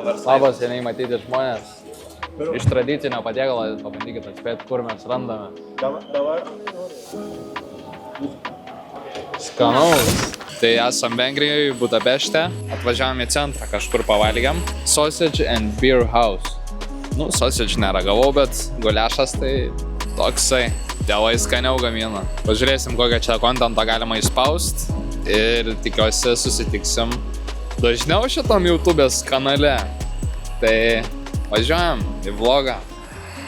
Labas, seniai matyti žmonės. Iš tradicinio patiekalo pabandykit atspėti, kur mes randame. Skanaus. Tai esam Vengrijoje, Budapešte. Atvažiavom į centrą, kažkur pavalgiam. Sausage and Beer House. Nu, sausage neragavau, bet guliašas tai toksai. Tėvai skaniau gamina. Pažiūrėsim, kokią čia kontentą galima įspaust. Ir tikiuosi susitiksim dažniau šitam YouTube'ės kanale. Tai važiuojam į vlogą.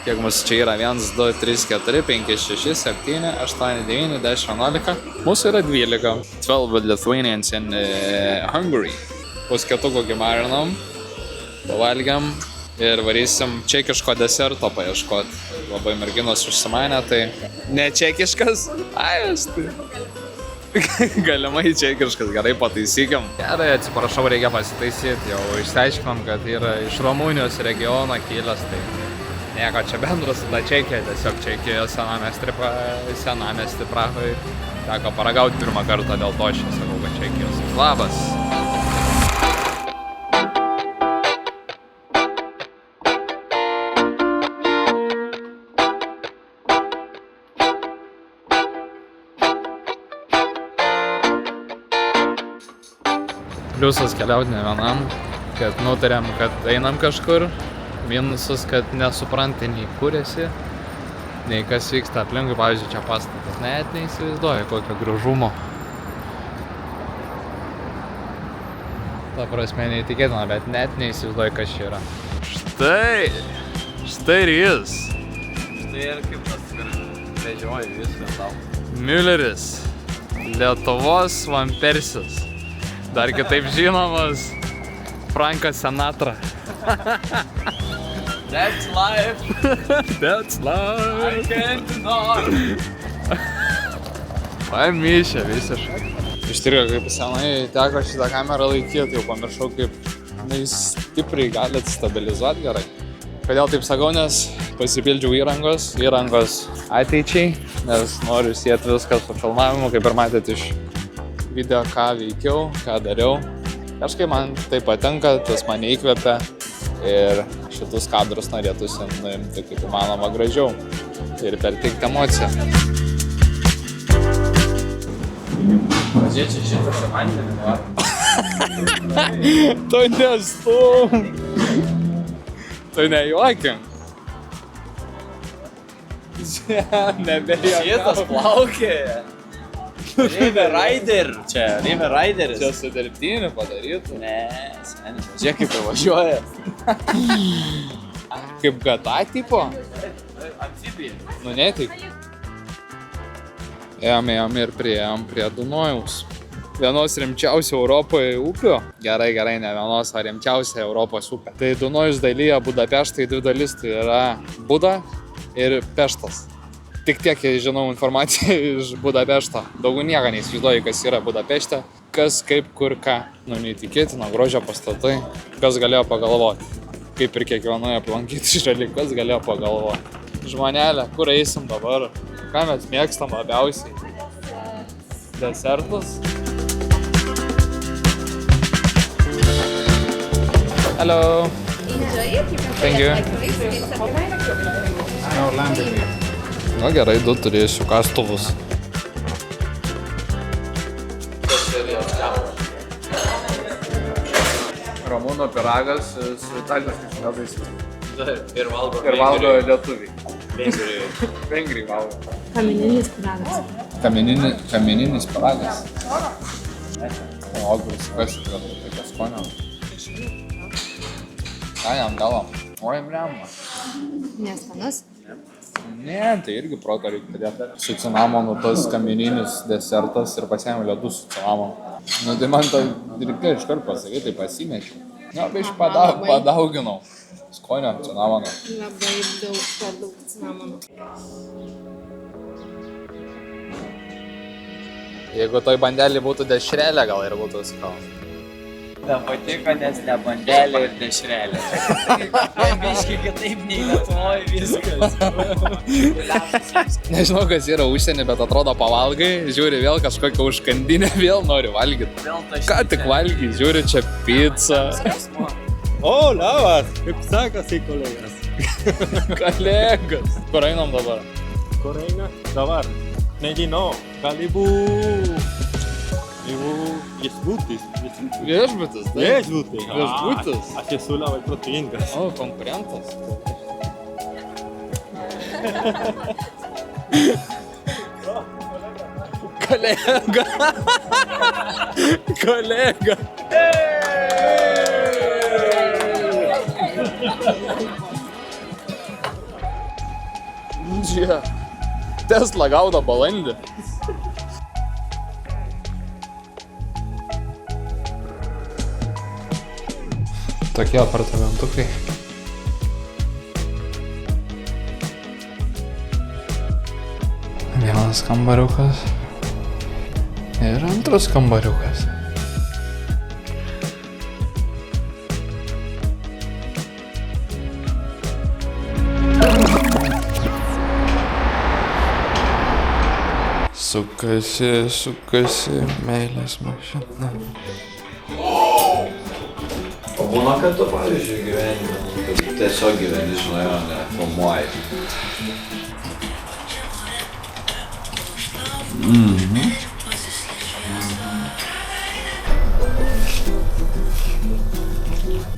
Kiek mūsų čia yra? 1, 2, 3, 4, 5, 6, 7, 8, 9, 10, 11. Mūsų yra 12. 12 with Lithuanians in Hungary. Puskietukų gimarinam, pavalgiam ir varysim čekiško deserto paieškoti. Labai merginos užsimanė, tai ne čekiškas, ajus tai. Galimai čekiškas, gerai pataisykim. Gerai, atsiprašau, reikia pasitaisyti, jau išsiaiškinom, kad yra iš Rumunijos regiono kilęs, tai nieko čia bendro su ta Čekija, tiesiog Čekijoje senamiestį Prahoj. Teko paragauti pirmą kartą, dėl to aš sakau, kad Čekijos. Labas! Pliusas keliauti ne vienam, kad nutarėm, kad einam kažkur. Minusas, kad nesupranti nei kur esi, nei kas vyksta aplinkui. Pavyzdžiui, čia pastatas. Net neįsivaizduoju, kokio gražumo. Ta prasme, neįtikėtina, bet net neįsivaizduoju, kas čia yra. Štai ir jis. Štai ir kaip tas vežioja viską tau. Mülleris. Lietuvos Vampersis. Dar kitaip žinomas Frankas Sinatra. That's life. That's life. I can't deny. Pamyšė visiškai. Iš tikrųjų, kaip senai teko šitą kamerą laikyti, jau pamiršau, kaip stipriai gali stabilizuoti gerai. Kodėl taip sakau, nes pasipildžiau įrangos ateičiai, nes noriu sieti viską su filmavimu, kaip ir matėt iš video, ką veikiau, ką dariau. Kažkaip man tai patinka, tas mane įkvepia ir šitus kadrus norėtųsi nuimti kaip įmanoma gražiau ir perteikti emociją. Pažiūrėk, čia šitą vandenį, va. Tu nestum! Tu nejuokink! Nebejuokink! Šitas plaukėja. River Rider čia, River Rideris. Čia su dirbtiniu padarytų? Ne, seniai, žiūrėk kaip važiuoja. Kaip gata tipo? Amfibija. Nu netik. Ėjom ir priėjom prie Dunojaus. Vienos rimčiausių Europoje upių. Gerai, ne vienos, o rimčiausia Europos upė. Tai Dunojus dalyja Budapeštą į 2 dalis, tai yra Buda ir Peštas. Tik tiek žinau informaciją iš Budapešto. Daugiau nieko neįsivaizduoju, kas yra Budapešte, kas, kaip, kur, ką. Nu, neįtikėtino, grožio pastatai. Kas galėjo pagalvoti. Kaip ir kiekvienoje aplankyti šaly, kas galėjo pagalvoti. Žmonelė, kur eisim dabar? Ką mes mėgstam labiausiai? Desertus? Hello. Enjoy it. Thank you. Na gerai, 2 turėsiu kastuvus. Ramūno pyragas su itališkais medais. Ir valgo lietuviai. Vengrijoje. Vengriai valgo. Kameninis pyragas. Kameninis pyragas. O, kas yra tokia skonio? Ką jam davom? Oi, blemba. Neskanus. Ne, tai irgi proto reikia padėti. Su cinamonu tas kameninis desertas ir pasiėmiau ledus su cinamonu. Nu, tai man tai reikėjo iškart pasakyti, tai pasimečiau. Na, biškai padauginau. Skonio cinamono. Labai daug cinamono. Jeigu toj bandelį būtų dešrelė, gal ir būtų skanu. Man patiko, nes ne bandelė ir dešrelė. Biškai kitaip nei Lietuvoje viskas. Nežinau, kas yra užsienį, bet atrodo pavalgai, žiūri vėl kažkokią užkandinę, vėl nori valgyti. Ką tik valgy, žiūri čia pizza. O, labas. Kaip sekasi, kolegas? Kolegas. Kur einam dabar? Kur eina? Dabar. Nežinau. Kalibų. Viešbutis. Viešbutis, tai? Viešbutis. Viešbutis. Aš esu labai protingas. O, konkurentas. Kolega. Kolega. Čia. Tesla gaudo balandį. Tokie apartamentukai. Vienas kambariukas ir antras kambariukas. Sukasi meilės mašina. O būna, kad tu, pavyzdžiui, gyvenime, kad tiesiog gyveni, žinai, o ne filmuoji.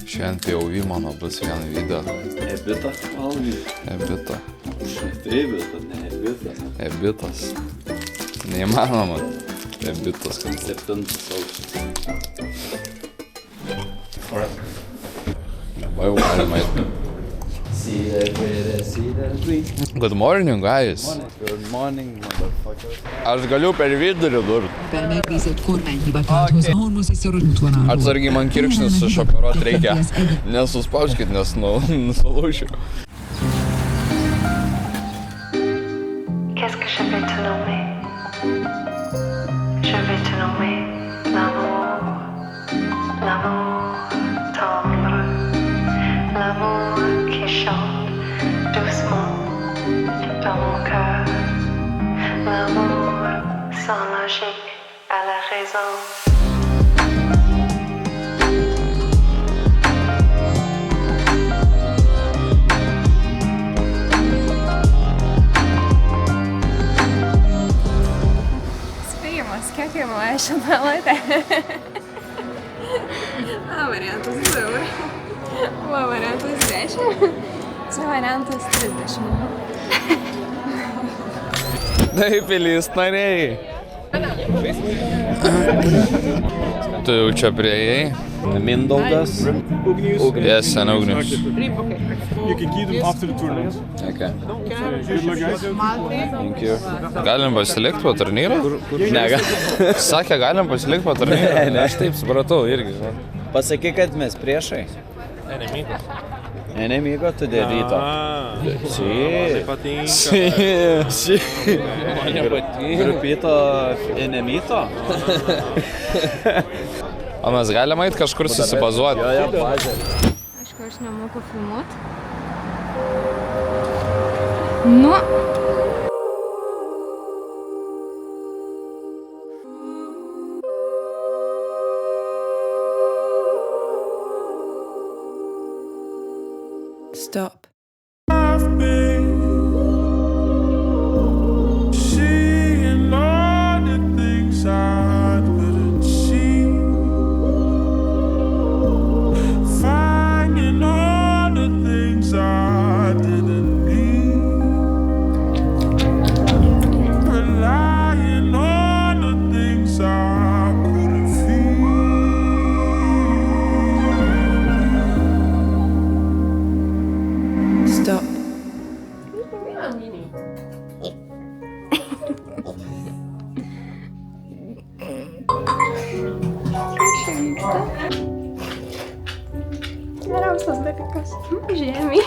Šiandien POV mano bus vieną video. Ebita? Valgy. Ebita. Ebita, ne ebita. Ebitas. Neįmanoma. Ebitas. 7 sausio. Labai jau galima eiti. See that breathe. Good morning, guys. Good morning, motherfucker. Aš galiu per vidurį durti. Per megbízott kormányhivatalhoz a hormoszi szorult útvonalból. Atsargiai man kirkšnis išoperuot reikia. Nesuspauskit, nes nusulūšiu. Qu'est-ce que je vais te nommer? Je vais te nommer l'amour, l'amour tendre, l'amour qui chante doucement dans mon cœur, l'amour sans logique à la raison. Kiek kainuoja ši nuolaida? A variantas 2 eurai. O variantas 10. C variantas 30. Taip, pilis nariai. Tu jau čia prieėjai? Mindaugas. Yes, and Ugnius. You can keep them after the tournament. Okay. Good luck, guys. Thank you. Galim pasilikti po turnyrą? Ne, Sakė, galim pasilikti po turnyrą? Ne. Aš taip supratau irgi. pasakyk, kad mes priešai. Enemigo, tu dėl ryto. Man patinka. Sí. Grupito enemito. O mes galim eit kažkur susibazuoti? Jo, bazė. Aišku, aš nemoku filmuoti. Nu. Stop. Seeing all the things I couldn't see, finding all the things I didn't need, relying on the things I couldn't feel. Stop. Geriausias dalykas. Žemė.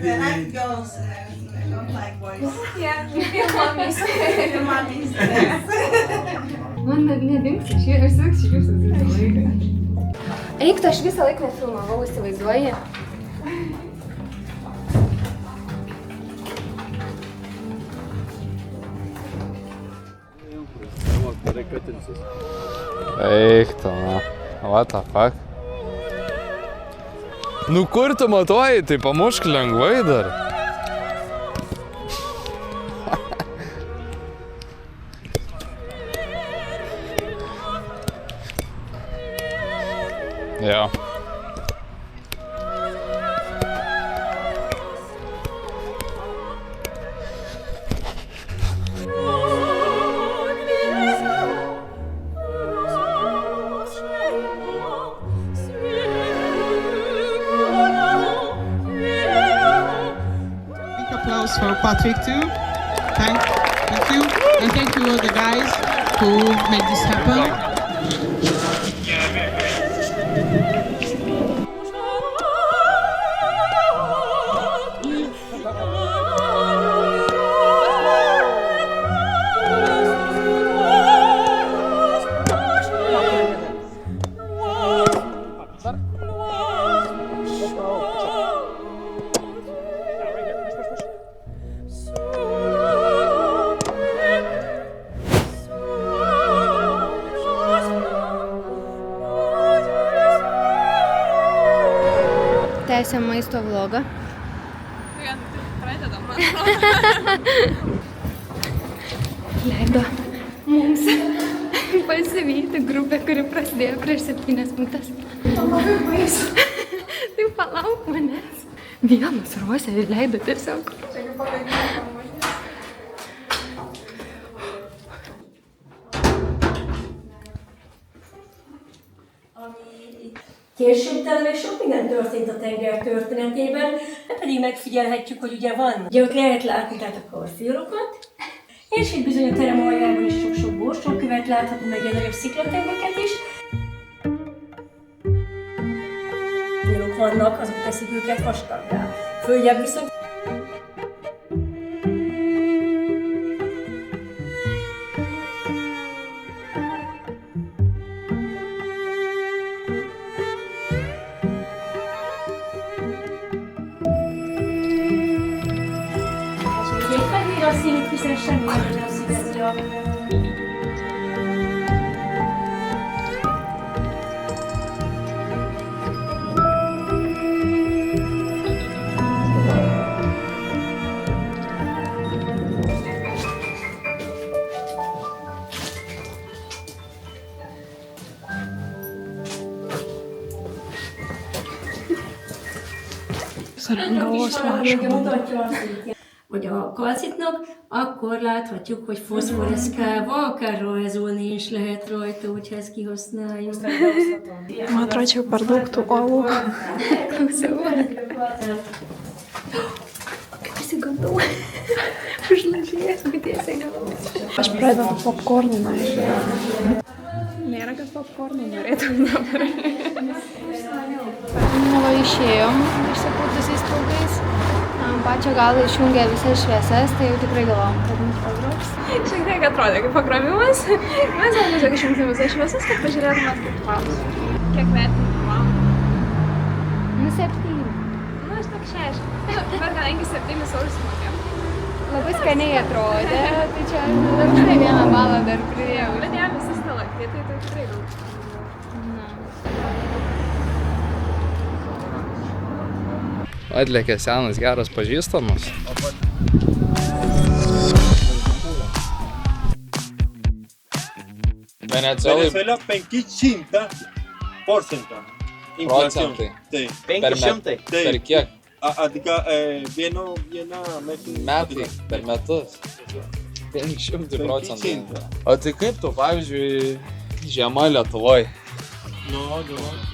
That goes, I don't like boys. Yeah, your mommy's. Your mommy's there. Man nedings, aš esu išsiusiu visą laiką. Eik, tu aš visą laiką nefilmavau, įsivaizduoji. Eik, tu, na. What the fuck? Nu kur tu matuoji, tai pamušk lengvai dar. Jo. Applause for Patrick too. Thank you. And thank you all the guys who made this happen. Tęsiam maisto vlogą. Pradedam, man atrodo. Leido mums pasivyti grupę, kuri prasidėjo prieš 7 minutes. Labai baisu. Tai palauk manęs. Vienas ruosia ir leido tiesiog. Később még sok minden történt a tenger történetében, de pedig megfigyelhetjük, hogy ugye van. Ugye ott lehet látni tehát a karfiolokat, és itt bizony a terem aljában is sok-sok borsókövet láthatunk, meg ilyen nagyobb sziklatömböket is. Nyilok vannak, azok teszik őket vastaggá. Földjebb viszont a színét, hiszen semmi nem színezi a... Hogy a kalcitnak, akkor láthatjuk, hogy foszforeszkál, akár rajzolni is lehet rajta, hogyha ezt kihasználjuk. Atročiau per daug tų olų. Klausiau. Kaip įsigandau. Užlažėjęs, bet tiesiai gavau. Aš pradedu popkornų norėti. Nėra, kad popkornų norėtum dabar. Va, išėjom išsipūtusiais plaukais. Pačio galo išjungė visas šviesas, tai jau tikrai galvom, kad mus pagrobs. Šiek tiek atrodė kaip pagrobimas. Mes gal tiesiog išjungti visas šviesas, kad pažiūrėtumas kaip tvaus. Kiek vertinti tvaus? Nu, 7. Nu, aš toks 6. Bet kadangi 7 eurus mokėjom. Labai skaniai atrodė, tai čia dar už tai 1 balą dar pridėjau. Bet jam visi stalaktitai, tai tikrai daug. Atlėkė senas geras pažįstamas. Venezuela 500% inflación. Procentai. 500. Per kiek? Adică viena Metai per metus. 500%. O tai kaip tu, pavyzdžiui, žiema Lietuvoj?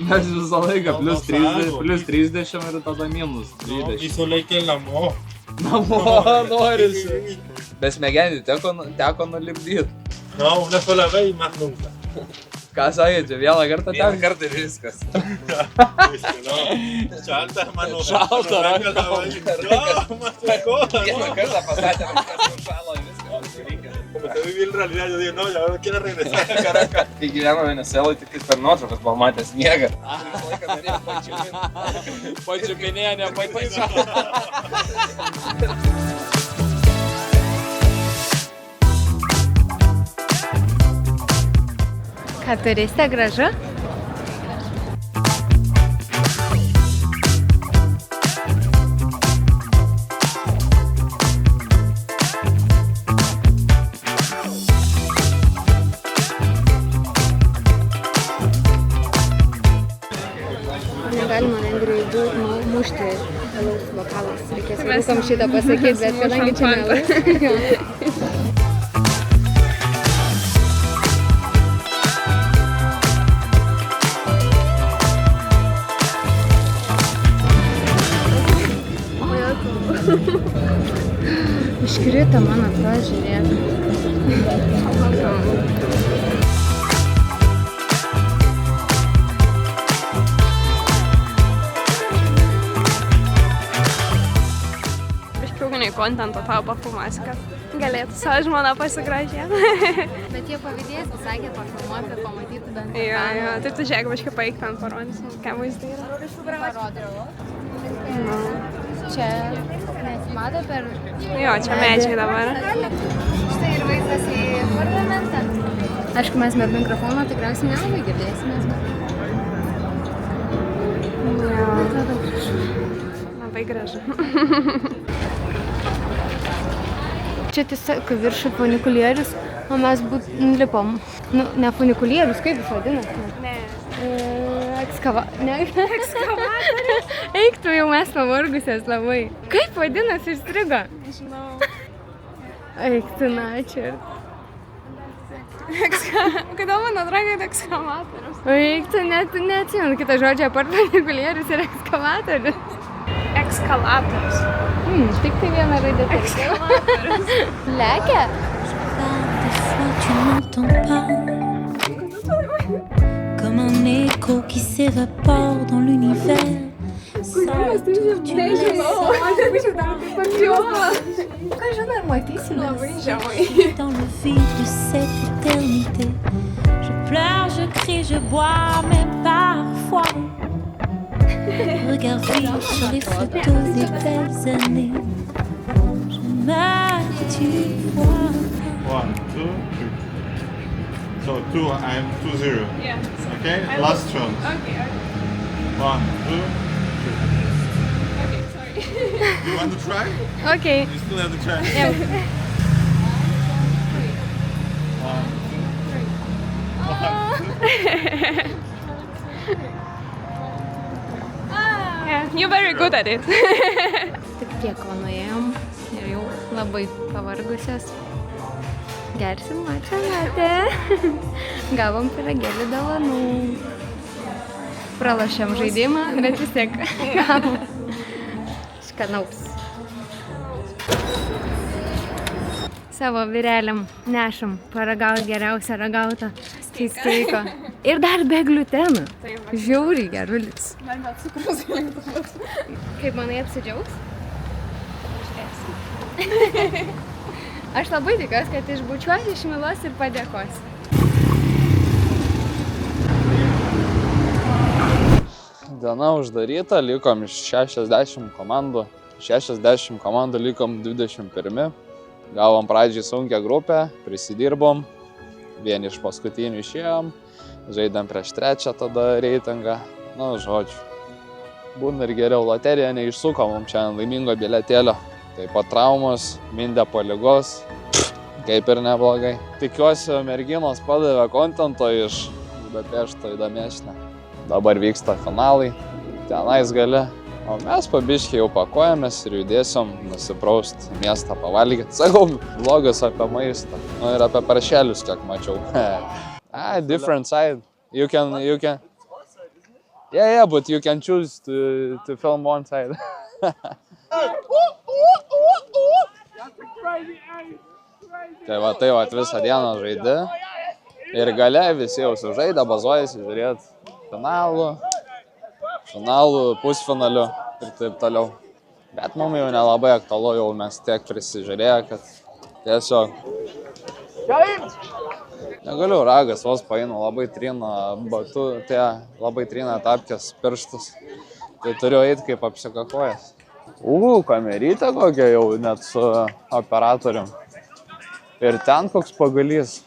Mes visą laiką plus 30 ir tada minus 20. Hizo like el amor. Namo norisi. Besmegenį teko nulipdyti. No, una sola vez y más nunca. Ką sakėte, vieną kartą ten? Vieną kartą ir viskas. Šalta, mano. Šalta ranka. Vieną kartą pasakė, kad šalo viskas. Como te viví en realidad, yo digo, no, ya no quiero regresar. Kai gyveno Venezuelai, tik per nuotraukas buvo matęs sniegą. Visą laiką norėjau pačiupinti. Pačiupinėję, nepatyčia. Ką turiste gražu? Negalima Vengrijai mušti alaus bokalais. Reikės vyrukam šitą pasakyti, bet kadangi čia nealaus. Iškrito mano atrodo, žiūrėk. Biškiauginį kontentą tavo pafilmuosi, kad galėtų savo žmoną pasigražėti. Bet jie pavydės, sakė, pafilmuoti, kad pamatytų bent. Jo, tai tu žiūrėk, biškai paeik ten parodysim, ką vaizdai yra. Parodau. Čia nesimato per... Jo, čia medžiai dabar. Štai ir vaizdas į parlamentą. Aišku, mes be mikrofono tikriausiai nelabai girdėsimės. Jo. Labai gražu. Čia tiesiog viršų funikulierius, o mes lipom. Nu, ne funikulierius, kaip jis vadinasi? Ne. Ekskavatorius. Eik tu, jau mes pavargusios labai. Kaip vadinasi išstrigo? Nežinau. Eik tu, načiur. Kodėl man atrodo, kad ekskavatorius? Eik tu, neatsimenu kitą žodžią, apart funikulierius ir ekskavatorius. Ekskalatorius. Tik tai vieną raidę. Ekskalatorius. Lekia? Comme un écho qui s'évapore dans l'univers. Dans le vide de cette éternité, je pleure, je crie, je bois, mais parfois regarde sur les photos des belles années. Je meurs, tu vois. 1, 2, 3. So 2, I'm 2-0. Yeah. Okay, last chance. Okay. 1, 2, 3. Okay, sorry. You want to try? Okay. You still have to try. Yeah. 1, 2, 3. Yeah, you're very good at it. Tik tiek va nuėjom ir jau labai pavargusios. Gersim mačanatę. Gavom pyragėlį dovanų. Pralošėm žaidimą, bet vis tiek gavom. Skanaus. Savo vyreliam nešam paragauti geriausią ragautą cheesecake'o. Ir dar be gliuteno. Žiauriai gerulis. Dar be cukraus gliutenas. Kaip manai, apsidžiaugs? Aš labai tikiuosi, kad išbučiuosi, išmilos ir padėkosi. Diena uždaryta, likom iš 60 komandų. 60 komandų likom 21. Gavom pradžiai sunkią grupę, prisidirbom. Vieni iš paskutinių išėjom. Žaidėm prieš trečią tada reitingą. Nu, žodžiu. Būna ir geriau, loteriją neišsuko mums čia laimingo bilietėlio. Taip pat traumos, mindė po ligos. Kaip ir neblogai. Tikiuosi, merginos padavė kontento iš Budapešto įdomesnę. Dabar vyksta finalai. Tenais gali. O mes pabiškiai jau pakuojamės ir judėsim nusipraust miestą pavalgyti. Sakau, vlogas apie maistą. Nu ir apie paršelius, kiek mačiau. Different side. You can... Yeah, but you can choose to film one side. Tai va, visą dieną žaidi. Ir gale visi jau sužaidė, bazuojasi žiūrėti finalų, pusfinalių ir taip toliau. Bet mums jau nelabai aktualu, jau mes tiek prisižiūrėję, kad tiesiog... Negaliu, ragas vos painu, labai trina batu, labai trina tapkės pirštus. Tai turiu eiti kaip apsikakojęs. Kamerytė kokia jau net su operatorium. Ir ten koks pagalys.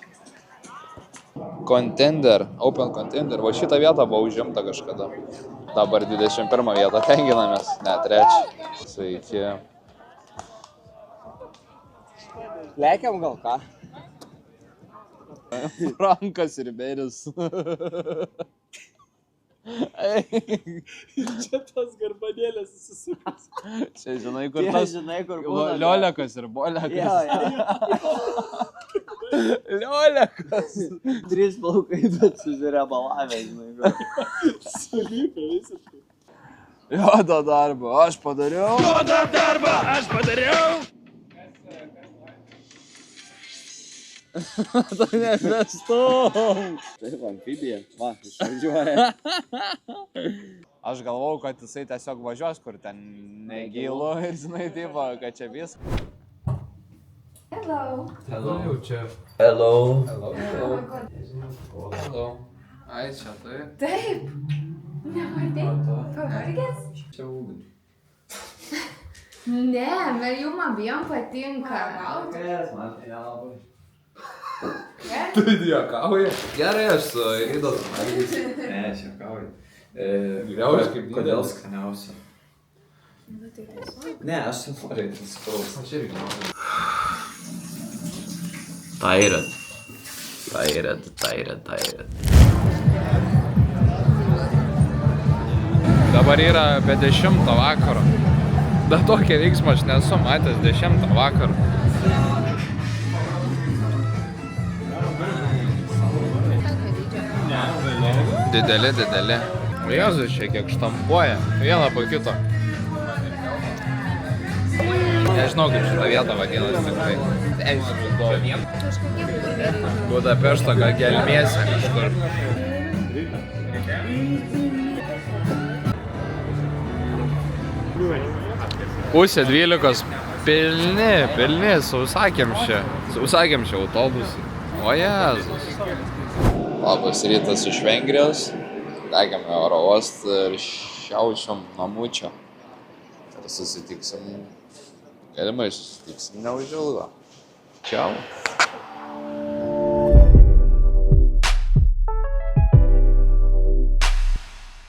Contender, Open Contender. Va šitą vietą buvo užimta kažkada. Dabar 21 vietą tenginamės, ne 3. Sveiki. Lekiam gal ką? Frankas ir Beris. Čia tas garbanėlės susisukas. Čia žinai, kur tas... Žinai, kur būna. Liolekas ir Bolekas. Jo. Liolekas. 3 plaukai, bet susirebalavę, žinai. Sulypė visiškai. Juodą darbą aš padariau. Tai nebestum. Taip, amfibija. Va, išvažiuoja. Aš galvojau, kad jisai tiesiog važiuos, kur ten negilu ir žinai, taip, kad čia viskas. Hello. Jau čia. Hello. Ai, čia tai. Taip. Nematei? Pavargęs? Čia ugni. Ne, bet jum abiem patinka. Kas man tai nelabai. Tu juokauji? Gerai, aš su Eidos valgysiu. Ne, aš juokauju. Griaujas kaip Kodėl didelis. skaniausia? Ne, aš noriu, tai sakau. Aš irgi noriu. Tired. Dabar yra apie 10 vakaro. Bet tokio veiksmo aš nesu matęs 10 vakaro. Dideli. Jėzus čia kiek štampuoja. Vieną po kito. Nežinau, kaip šitą vietą vadinasi tikrai. Budapešto gal gelmėse kažkur. Pusė 12 pilni sausakimšė autobusai. O Jėzus. Labas rytas iš Vengrijos. Lekiame oro uostą ir šiaušiam namučio. Ir galimai susitiksim neužilgo. Čiau.